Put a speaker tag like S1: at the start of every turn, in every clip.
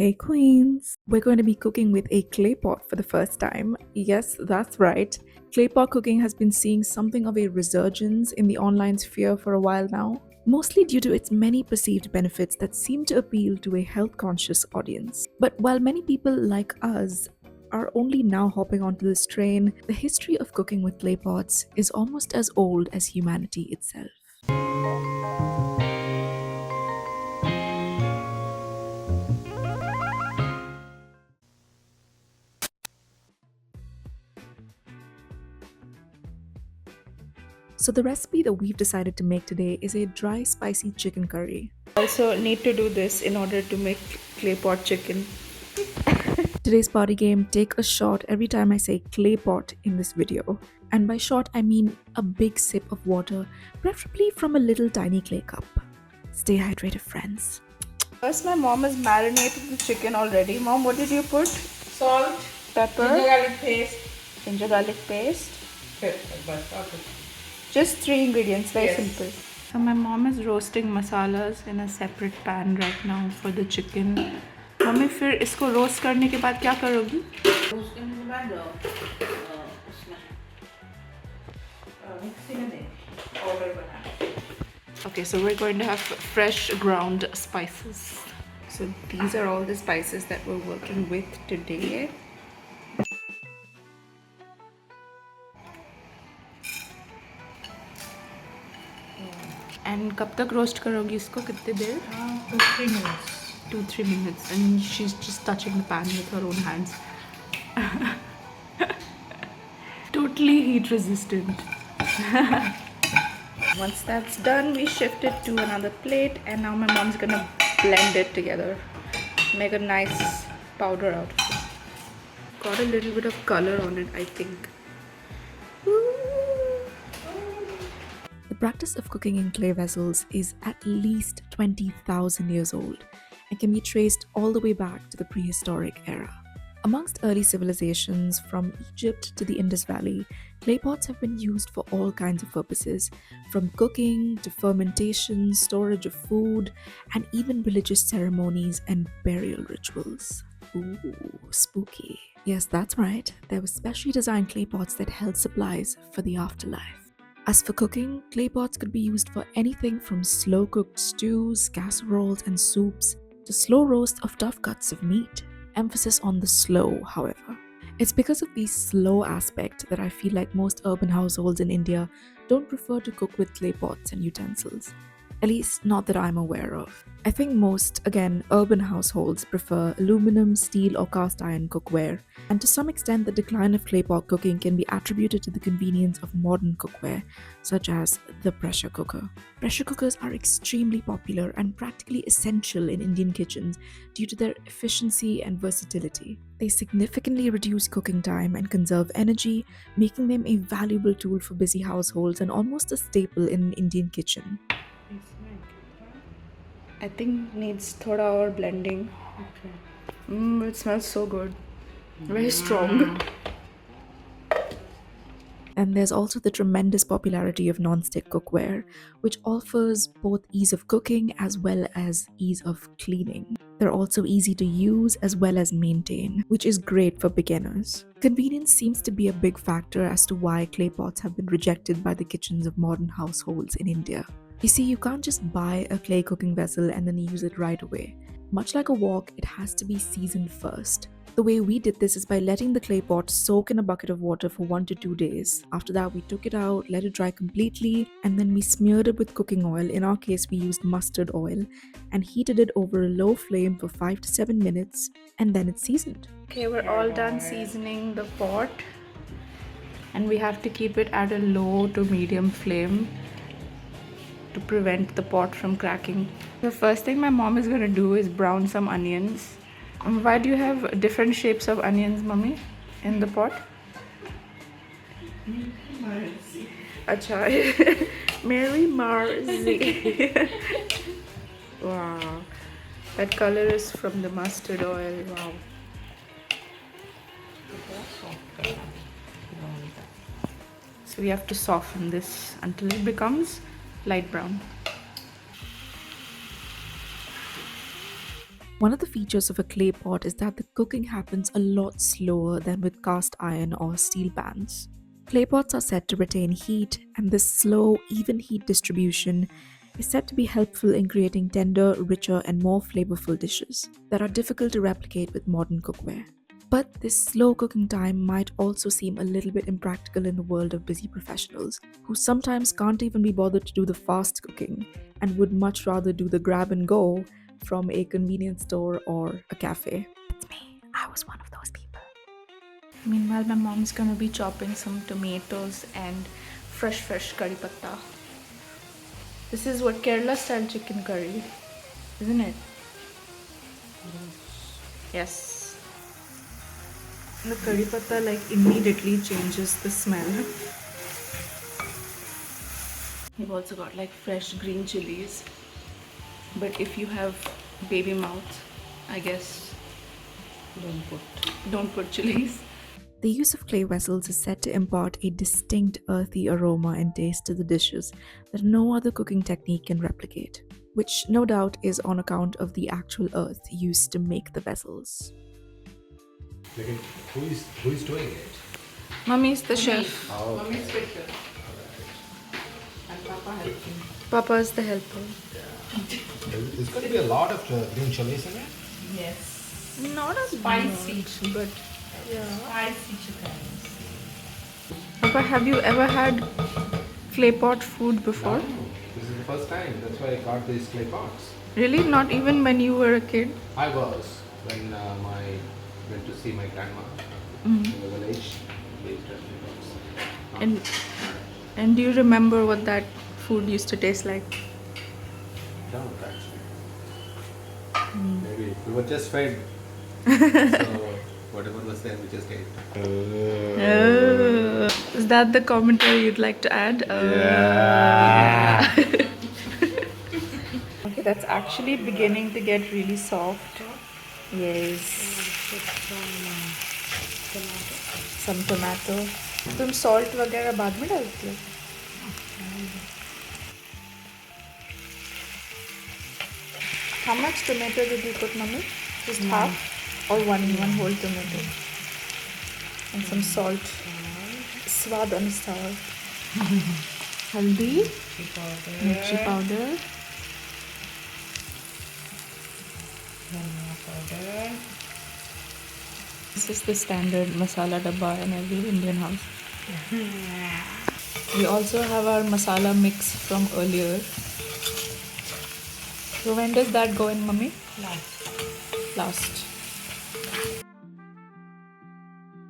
S1: Hey Queens! We're going to be cooking with a clay pot for the first time. Yes, that's right. Clay pot cooking has been seeing something of a resurgence in the online sphere for a while now, mostly due to its many perceived benefits that seem to appeal to a health conscious audience. But while many people like us are only now hopping onto this train, the history of cooking with clay pots is almost as old as humanity itself. So, the recipe that we've decided to make today is a dry, spicy chicken curry.
S2: Also need to do this in order to make clay pot chicken.
S1: Today's party game, take a shot every time I say clay pot in this video. And by shot, I mean a big sip of water, preferably from a little tiny clay cup. Stay hydrated, friends.
S2: First, my mom has marinated the chicken already. Mom, what did you put?
S3: Salt,
S2: Pepper,
S3: ginger garlic paste,
S2: ginger garlic paste.
S3: pepper. Okay.
S2: Just 3 ingredients, very
S3: Yes.
S2: simple. So my mom is roasting masalas in a separate pan right now for the chicken. Mummy फिर इसको roast करने के बाद क्या करोगी?
S3: उसके बाद उसमें मिक्सी में दे पाउडर बना.
S2: Okay, so we're going to have fresh ground spices. So these are all the spices that we're working with today. And कब तक रोस्ट करोगी इसको कितने देर?
S3: 2-3 minutes.
S2: 2-3 minutes, and she's just touching the pan with her own hands. Totally heat resistant. Once that's done, we shift it to another plate, and now my mom's gonna blend it together, make a nice powder out of it. Got a little bit of color on it, I think.
S1: The practice of cooking in clay vessels is at least 20,000 years old and can be traced all the way back to the prehistoric era. Amongst early civilizations, from Egypt to the Indus Valley, clay pots have been used for all kinds of purposes, from cooking to fermentation, storage of food, and even religious ceremonies and burial rituals. Ooh, spooky. Yes, that's right. There were specially designed clay pots that held supplies for the afterlife. As for cooking, clay pots could be used for anything from slow-cooked stews, casseroles, and soups to slow roast of tough cuts of meat. Emphasis on the slow, however. It's because of the slow aspect that I feel like most urban households in India don't prefer to cook with clay pots and utensils. At least, not that I'm aware of. I think most, again, urban households prefer aluminum, steel, or cast iron cookware, and to some extent, the decline of clay pot cooking can be attributed to the convenience of modern cookware, such as the pressure cooker. Pressure cookers are extremely popular and practically essential in Indian kitchens due to their efficiency and versatility. They significantly reduce cooking time and conserve energy, making them a valuable tool for busy households and almost a staple in an Indian kitchen.
S2: I think needs thoda or blending.
S3: Okay.
S2: It smells so good. Very strong.
S1: And there's also the tremendous popularity of non-stick cookware, which offers both ease of cooking as well as ease of cleaning. They're also easy to use as well as maintain, which is great for beginners. Convenience seems to be a big factor as to why clay pots have been rejected by the kitchens of modern households in India. You see, you can't just buy a clay cooking vessel and then use it right away. Much like a wok, it has to be seasoned first. The way we did this is by letting the clay pot soak in a bucket of water for 1 to 2 days. After that, we took it out, let it dry completely, and then we smeared it with cooking oil. In our case, we used mustard oil and heated it over a low flame for 5 to 7 minutes, and then it's seasoned.
S2: Okay, we're all done seasoning the pot, and we have to keep it at a low to medium flame to prevent the pot from cracking. The first thing my mom is going to do is brown some onions. Why do you have different shapes of onions, Mummy, in the pot?
S3: Mercy.
S2: Acha. Mary Marzi. Wow. That color is from the mustard oil. Wow. So we have to soften this until it becomes light brown.
S1: One of the features of a clay pot is that the cooking happens a lot slower than with cast iron or steel pans. Clay pots are said to retain heat, and this slow, even heat distribution is said to be helpful in creating tender, richer, and more flavorful dishes that are difficult to replicate with modern cookware. But this slow cooking time might also seem a little bit impractical in the world of busy professionals who sometimes can't even be bothered to do the fast cooking and would much rather do the grab and go from a convenience store or a cafe. It's me. I was one of those people.
S2: Meanwhile, my mom's gonna be chopping some tomatoes and fresh curry patta. This is what Kerala style chicken curry, isn't it? Yes. The curry patta immediately changes the smell. We've also got fresh green chilies. But if you have baby mouth, I guess don't put chilies.
S1: The use of clay vessels is said to impart a distinct earthy aroma and taste to the dishes that no other cooking technique can replicate, which no doubt is on account of the actual earth used to make the vessels.
S4: Who is doing it?
S2: Mummy's the chef.
S3: Mummy's special. And Papa helps me.
S2: Papa is the helper.
S4: There's going to be a lot of green chilies in it.
S3: Yes.
S2: Not as
S3: Spicy.
S2: but
S3: Spicy chicken.
S2: Papa, have you ever had Claypot food before?
S4: No, this is the first time. That's why I got these clay pots.
S2: Really? Not even when you were a kid?
S4: I was when went to see my grandma in the village. They used to have clay pots.
S2: And do you remember what that food used to taste like?
S4: Don't actually. Maybe we were just fed. So whatever was there, we just ate.
S2: Is that the commentary you'd like to add? Okay, that's actually beginning to get really soft. Yes. Some tomato. तुम salt वगैरह बाद में डालती हो? How much tomato did you put, Mummy? Just half or one whole tomato? And some salt. Swad anusar. Haldi. Mirchi powder.
S3: Dhania powder.
S2: This is the standard masala dabba in every Indian house. We also have our masala mix from earlier. So when does that go in, Mummy? Last.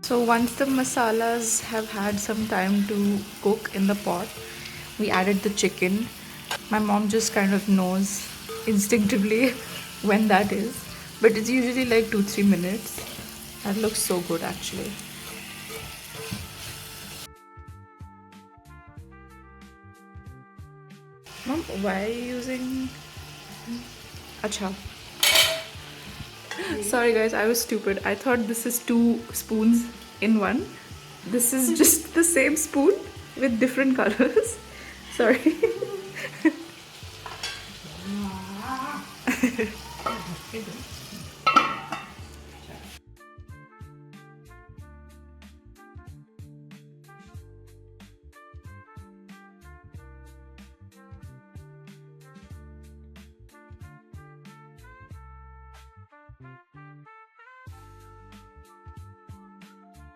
S2: So once the masalas have had some time to cook in the pot, we added the chicken. My mom just kind of knows instinctively when that is, but it's usually like 2-3 minutes. That looks so good actually. Mom, why are you using... Acha. Sorry guys, I was stupid. I thought this is 2 spoons in one. This is just the same spoon with different colors. Sorry.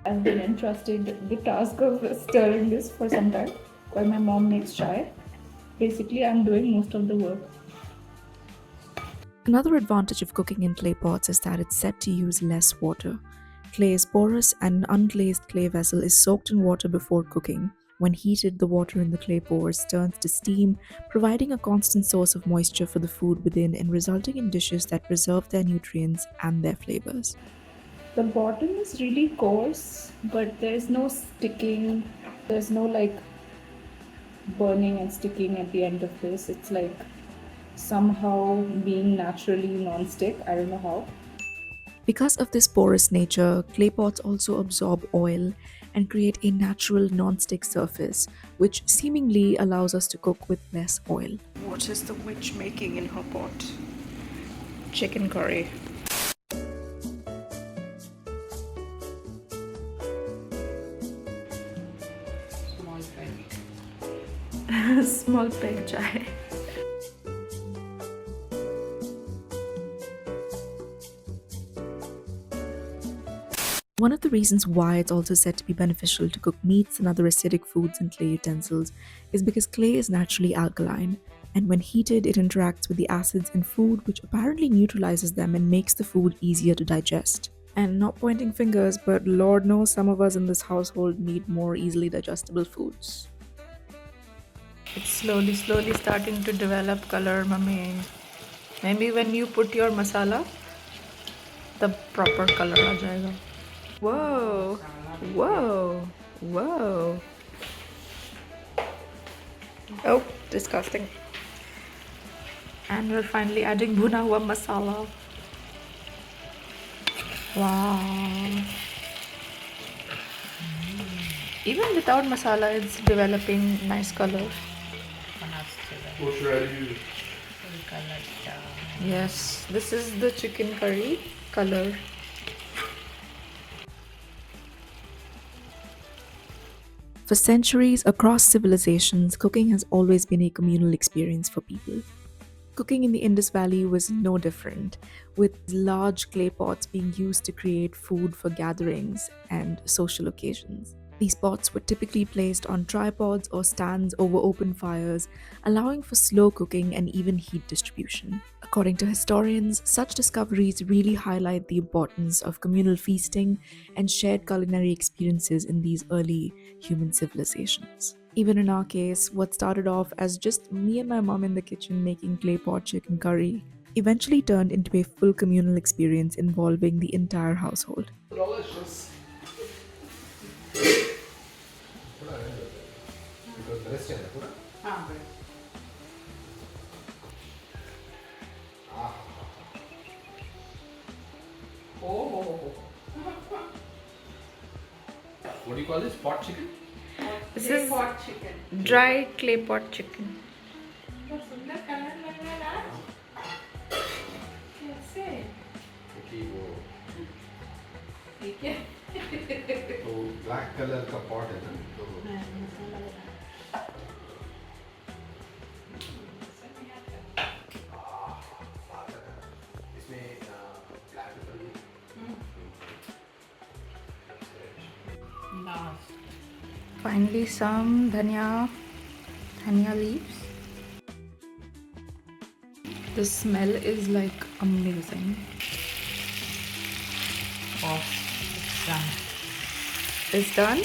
S2: I've been entrusted the task of stirring this for some time while my mom makes chai. Basically, I'm doing most of the work.
S1: Another advantage of cooking in clay pots is that it's said to use less water. Clay is porous, and an unglazed clay vessel is soaked in water before cooking. When heated, the water in the clay pores turns to steam, providing a constant source of moisture for the food within and resulting in dishes that preserve their nutrients and their flavors.
S2: The bottom is really coarse, but there's no sticking. There's no burning and sticking at the end of this. It's somehow being naturally non-stick. I don't know how.
S1: Because of this porous nature, clay pots also absorb oil and create a natural non-stick surface, which seemingly allows us to cook with less oil.
S2: What is the witch making in her pot? Chicken curry. Small peg chai.
S1: One of the reasons why it's also said to be beneficial to cook meats and other acidic foods in clay utensils is because clay is naturally alkaline, and when heated, it interacts with the acids in food, which apparently neutralizes them and makes the food easier to digest. And not pointing fingers, but Lord knows some of us in this household need more easily digestible foods.
S2: It's slowly starting to develop color, mummy. Maybe when you put your masala, the proper color aa jayega. Whoa, whoa, whoa. Oh, disgusting. And we're finally adding bhuna hua masala. Wow. Even without masala, it's developing nice color.
S4: What should I use?
S2: Yes, this is the chicken curry color.
S1: For centuries across civilizations, cooking has always been a communal experience for people. Cooking in the Indus Valley was no different, with large clay pots being used to create food for gatherings and social occasions. These pots were typically placed on tripods or stands over open fires, allowing for slow cooking and even heat distribution. According to historians, such discoveries really highlight the importance of communal feasting and shared culinary experiences in these early human civilizations. Even in our case, what started off as just me and my mom in the kitchen making clay pot chicken curry eventually turned into a full communal experience involving the entire household.
S4: Delicious. Because the rest is pura. What do you call this? Pot chicken?
S2: This is dry clay pot chicken.
S4: क्योंकि वो तो black colour का pot है ना तो इसमें black pepper भी
S2: Finally, some dhania leaves. The smell is like amazing.
S3: Oh, it's done.
S2: It's done?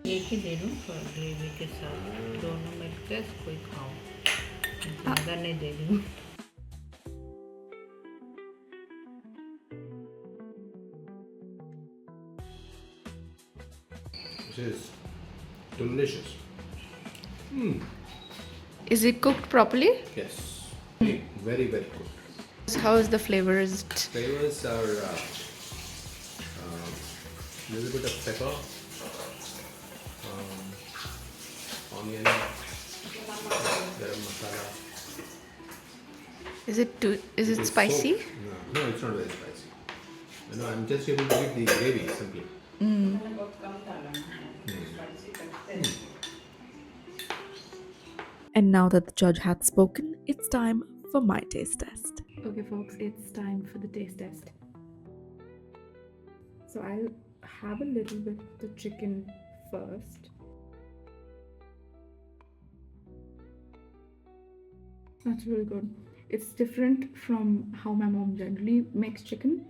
S3: एक ही दे दूँ ग्रेवी के साथ दोनों मिलकर कोई खाओ ज़्यादा नहीं दे दूँ
S4: This is delicious.
S2: Is it cooked properly?
S4: Yes. Very good.
S2: How is the flavor? Is it?
S4: Flavors are little bit of pepper, onion, garam masala.
S2: Is it spicy?
S4: No, it's not very spicy. No, I'm just able to eat the gravy simply.
S1: And now that the judge hath spoken, it's time for my taste test.
S2: Okay, folks, it's time for the taste test. So I'll have a little bit of the chicken first. That's really good. It's different from how my mom generally makes chicken.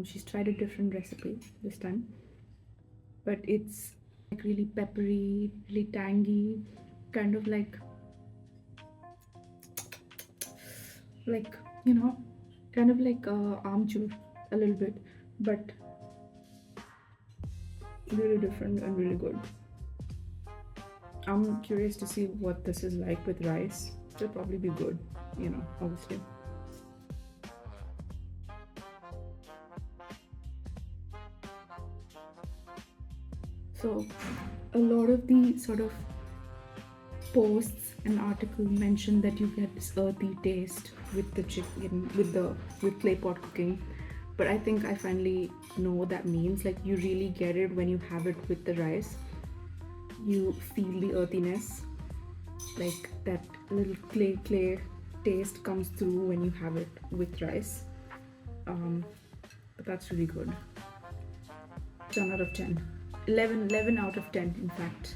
S2: She's tried a different recipe this time, but it's like really peppery, really tangy, kind of like you know, kind of like amchur a little bit, but really different and really good. I'm curious to see what this is like with rice. It'll probably be good, you know, obviously. So a lot of the sort of posts an article mentioned that you get this earthy taste with the chicken, with clay pot cooking. But I think I finally know what that means. Like, you really get it when you have it with the rice. You feel the earthiness, like that little clay taste comes through when you have it with rice. But that's really good. 10 out of 10. 11 out of 10, in fact.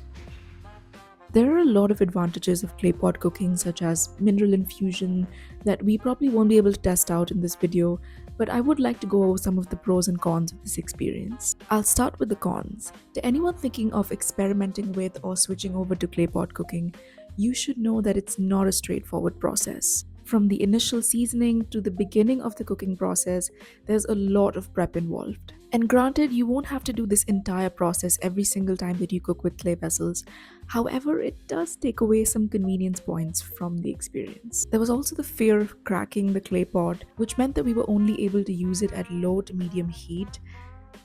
S1: There are a lot of advantages of clay pot cooking, such as mineral infusion, that we probably won't be able to test out in this video, but I would like to go over some of the pros and cons of this experience. I'll start with the cons. To anyone thinking of experimenting with or switching over to clay pot cooking, you should know that it's not a straightforward process. From the initial seasoning to the beginning of the cooking process, there's a lot of prep involved. And granted, you won't have to do this entire process every single time that you cook with clay vessels. However, it does take away some convenience points from the experience. There was also the fear of cracking the clay pot, which meant that we were only able to use it at low to medium heat,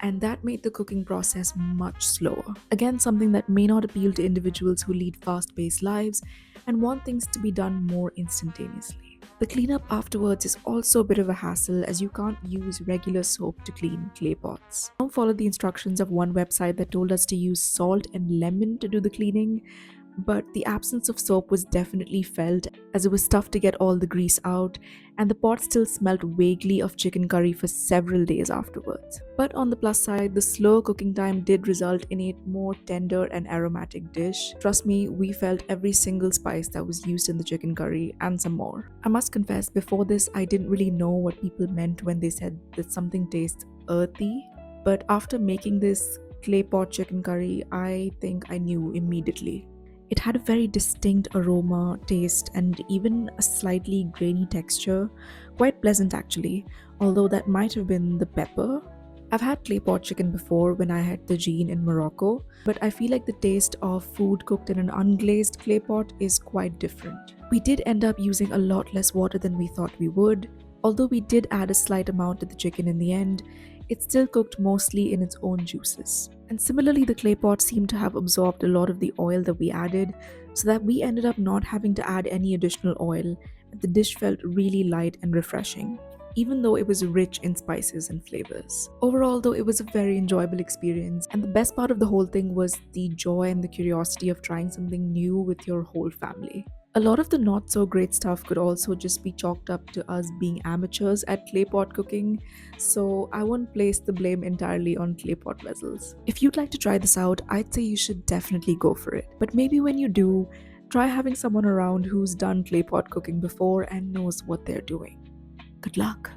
S1: and that made the cooking process much slower. Again, something that may not appeal to individuals who lead fast-paced lives and want things to be done more instantaneously. The cleanup afterwards is also a bit of a hassle, as you can't use regular soap to clean clay pots. I followed the instructions of one website that told us to use salt and lemon to do the cleaning, but the absence of soap was definitely felt, as it was tough to get all the grease out, and the pot still smelled vaguely of chicken curry for several days afterwards. But on the plus side, the slow cooking time did result in a more tender and aromatic dish. Trust me, we felt every single spice that was used in the chicken curry and some more. I must confess, before this, I didn't really know what people meant when they said that something tastes earthy, but after making this clay pot chicken curry, I think I knew immediately. It had a very distinct aroma, taste, and even a slightly grainy texture. Quite pleasant actually, although that might have been the pepper. I've had clay pot chicken before when I had tagine in Morocco, but I feel like the taste of food cooked in an unglazed clay pot is quite different. We did end up using a lot less water than we thought we would. Although we did add a slight amount to the chicken in the end, it still cooked mostly in its own juices. And similarly, the clay pot seemed to have absorbed a lot of the oil that we added, so that we ended up not having to add any additional oil, and the dish felt really light and refreshing, even though it was rich in spices and flavors. Overall, though, it was a very enjoyable experience, and the best part of the whole thing was the joy and the curiosity of trying something new with your whole family. A lot of the not so great stuff could also just be chalked up to us being amateurs at clay pot cooking, so I won't place the blame entirely on clay pot vessels. If you'd like to try this out, I'd say you should definitely go for it. But maybe when you do, try having someone around who's done clay pot cooking before and knows what they're doing. Good luck!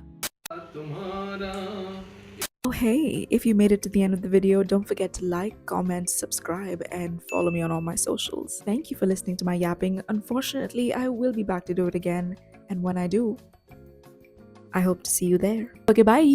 S1: Oh hey, if you made it to the end of the video, don't forget to like, comment, subscribe, and follow me on all my socials. Thank you for listening to my yapping. Unfortunately, I will be back to do it again, and when I do, I hope to see you there. Okay, bye!